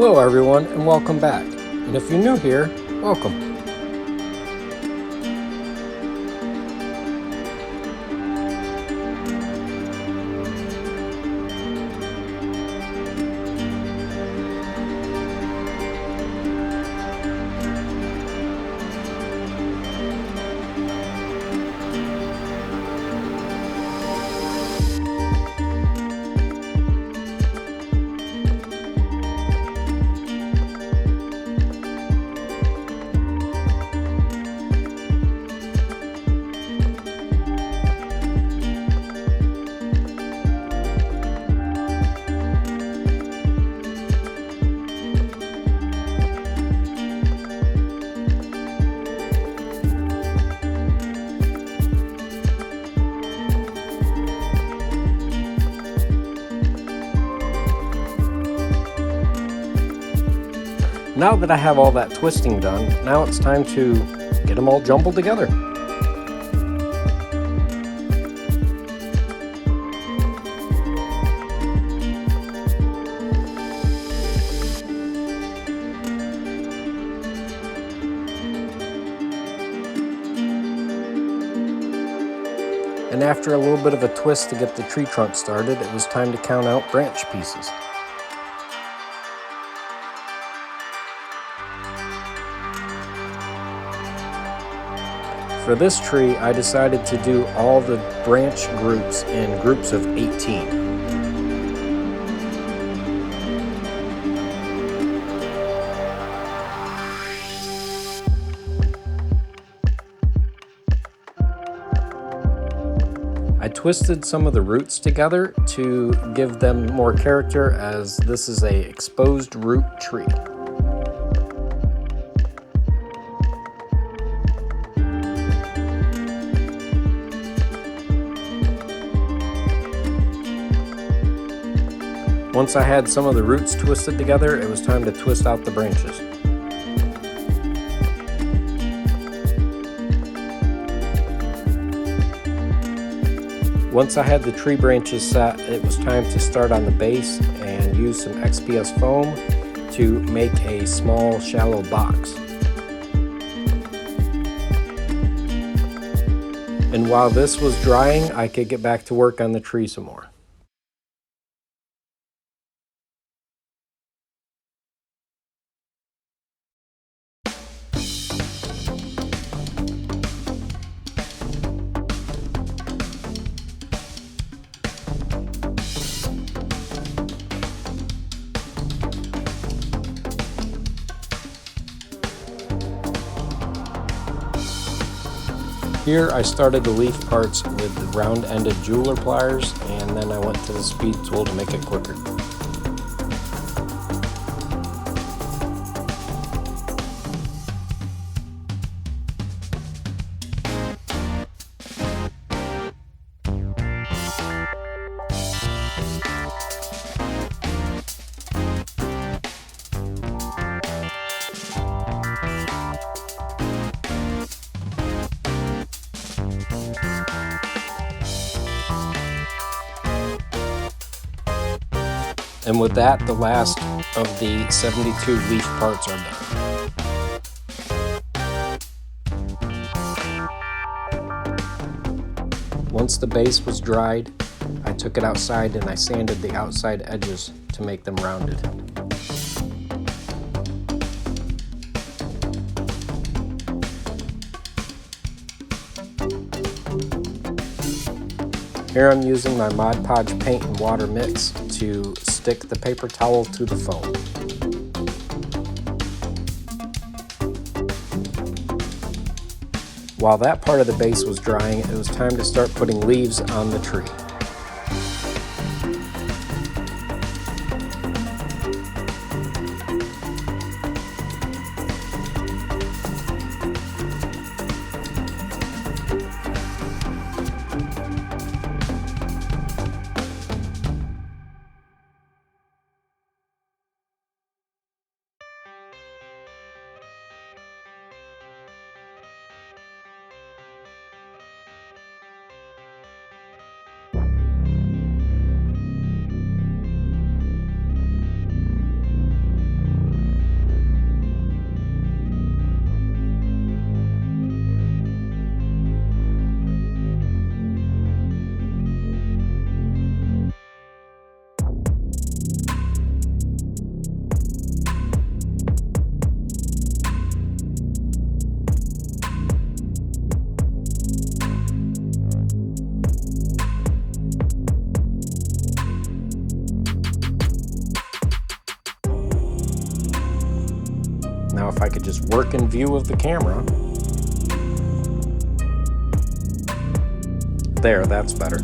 Hello everyone and welcome back. And if you're new here, welcome. Now that I have all that twisting done, now it's time to get them all jumbled together. And after a little bit of a twist to get the tree trunk started, it was time to count out branch pieces. For this tree, I decided to do all the branch groups in groups of 18. I twisted some of the roots together to give them more character, as this is an exposed root tree. Once I had some of the roots twisted together, it was time to twist out the branches. Once I had the tree branches set, it was time to start on the base and use some XPS foam to make a small shallow box. And while this was drying, I could get back to work on the tree some more. Here I started the leaf parts with the round-ended jeweler pliers, and then I went to the speed tool to make it quicker. And with that, the last of the 72 leaf parts are done. Once the base was dried, I took it outside and I sanded the outside edges to make them rounded. Here I'm using my Mod Podge paint and water mix to stick the paper towel to the foam. While that part of the base was drying, it was time to start putting leaves on the tree. working view of the camera. There, that's better.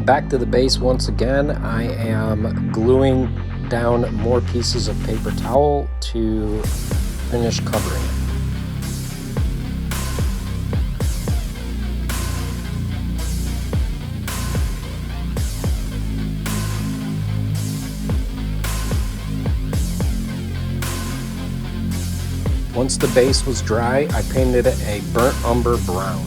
Back to the base once again. I am gluing down more pieces of paper towel to finish covering it. Once the base was dry, I painted it a burnt umber brown.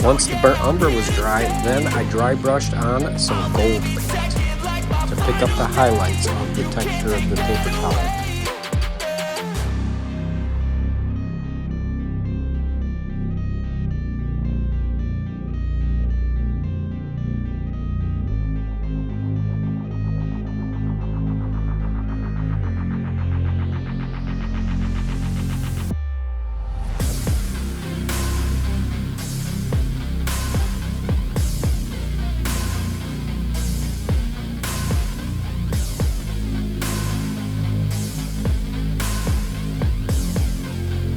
Once the burnt umber was dry, then I dry brushed on some gold paint to pick up the highlights of the texture of the paper towel.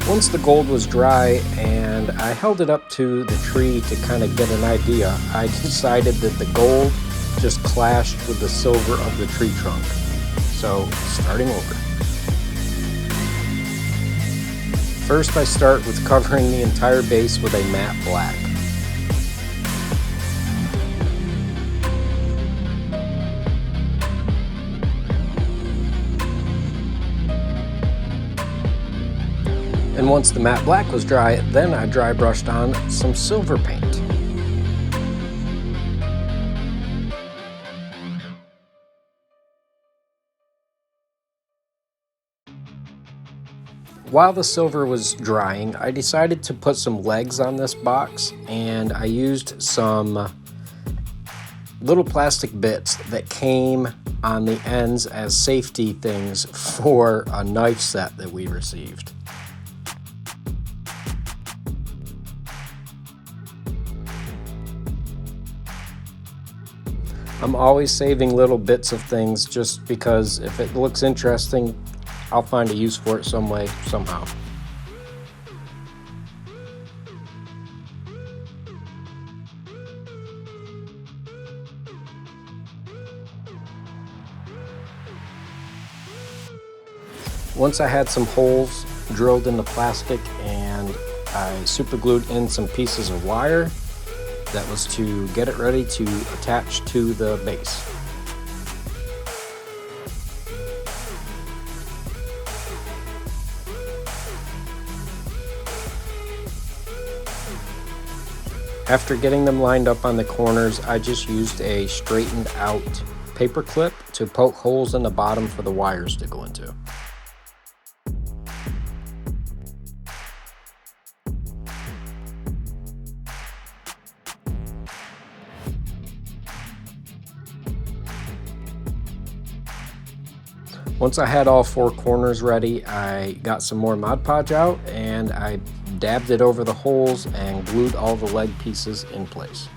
Once the gold was dry and I held it up to the tree to kind of get an idea, I decided that the gold just clashed with the silver of the tree trunk. So, starting over. First I start with covering the entire base with a matte black. And once the matte black was dry, then I dry brushed on some silver paint. While the silver was drying, I decided to put some legs on this box, and I used some little plastic bits that came on the ends as safety things for a knife set that we received. I'm always saving little bits of things just because if it looks interesting, I'll find a use for it some way, somehow. Once I had some holes drilled in the plastic and I super glued in some pieces of wire, that was to get it ready to attach to the base. After getting them lined up on the corners, I just used a straightened out paper clip to poke holes in the bottom for the wires to go into. Once I had all four corners ready, I got some more Mod Podge out and I dabbed it over the holes and glued all the leg pieces in place.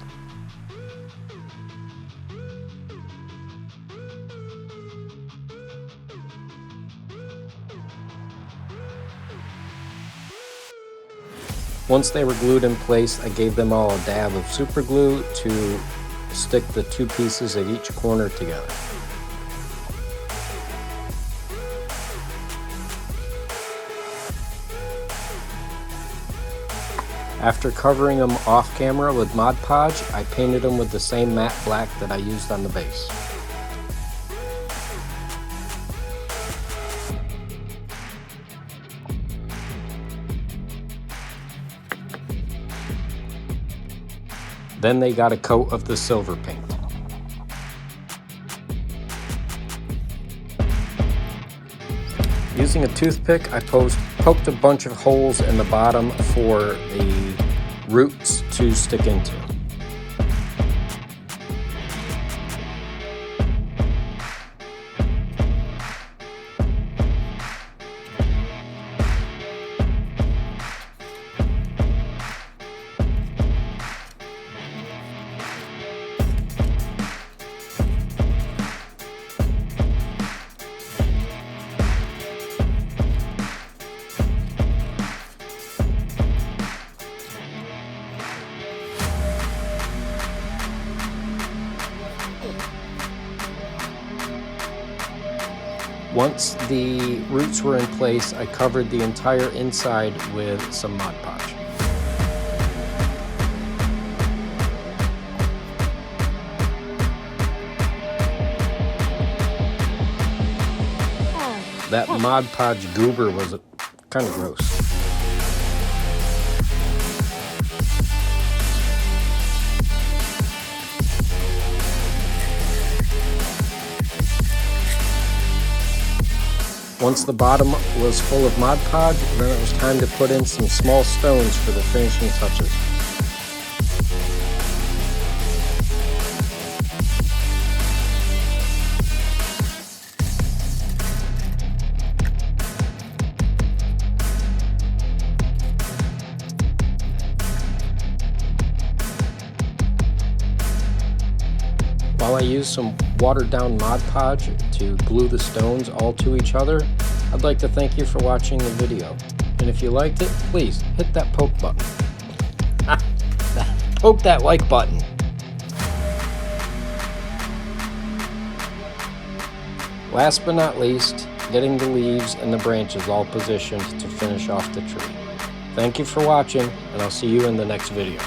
Once they were glued in place, I gave them all a dab of super glue to stick the two pieces at each corner together. After covering them off camera with Mod Podge, I painted them with the same matte black that I used on the base. Then they got a coat of the silver paint. Using a toothpick, I poked a bunch of holes in the bottom for the roots to stick into. Once the roots were in place, I covered the entire inside with some Mod Podge. That Mod Podge goober was kind of gross. Once the bottom was full of Mod Podge, then it was time to put in some small stones for the finishing touches. While I use some watered down Mod Podge to glue the stones all to each other, I'd like to thank you for watching the video. And if you liked it, please hit that poke button. Poke that like button. Last but not least, getting the leaves and the branches all positioned to finish off the tree. Thank you for watching, and I'll see you in the next video.